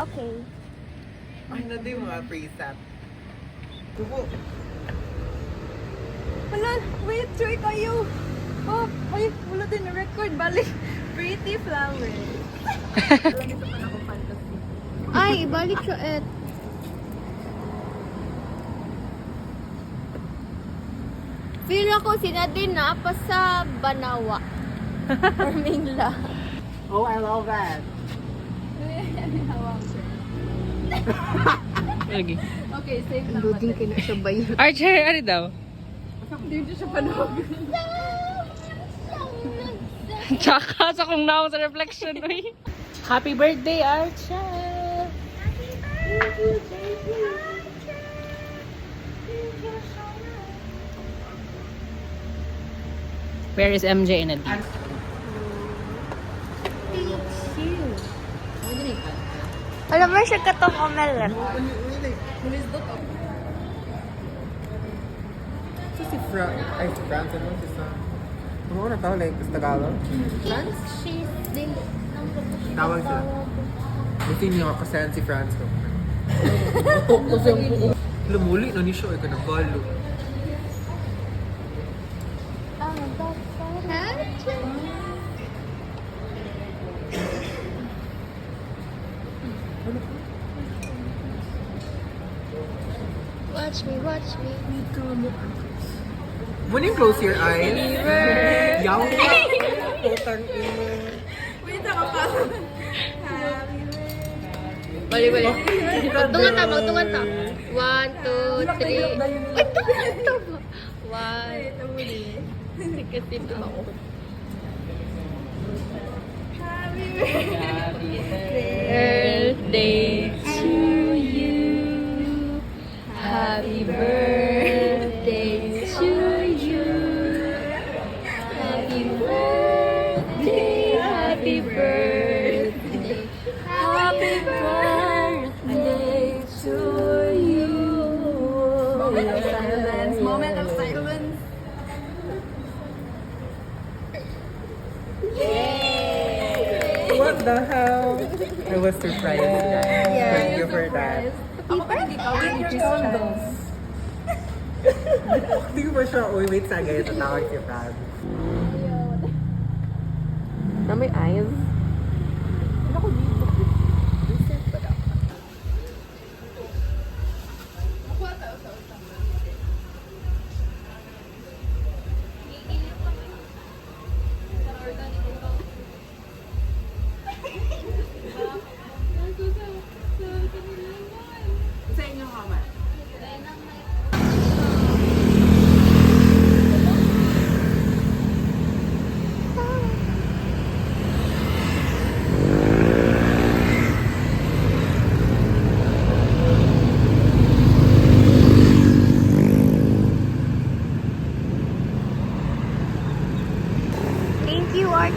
Okay. Ano din yung mga preset? Tubo. Wala, wait, try kayo. Oh, ay, wala din na record. Balik. Pretty flower. Alam ito pa na akong fantasy. Ay, balik siya et. Feel ako si Nadine na pa sa Banawa. Or Mingla. Oh, I love that. Lagi. Okay, safe na. Loading ka na siya ba yun? Archer, ano daw? Hindi siya panog. Tsaka sa kung naong sa reflection, uy. Happy birthday, Archer! Where is MJ and Nadine? Alam mo siya katong omelet. So si ay si France, ano? Si Sam. Ano na tao, like, sa Tagalog? France, she's din. Tawag sila. Buti niya kasayan si France ko. Lumuli na ni siya, ay kanagalo. Watch me, watch me. When you close your eyes, yaw ka. Putang ina. Wait, ako pa. Bali. Magtungan ta. 1, 2, 3. Wait, tungan ta ba? 1. Kasi ito ako. Happy birthday to you. Happy birthday to you. Happy birthday, happy birthday, happy birthday to you. Moment of silence, moment of silence. Yay! What the hell? I was surprised. Yeah, Thank you for that. Ako pa hindi ka win your condoms. Hindi ko ba siya, uy, wait sa gaya sa tawag si France. Na may eyes? Sa inyo, Mama. Thank you, Arch.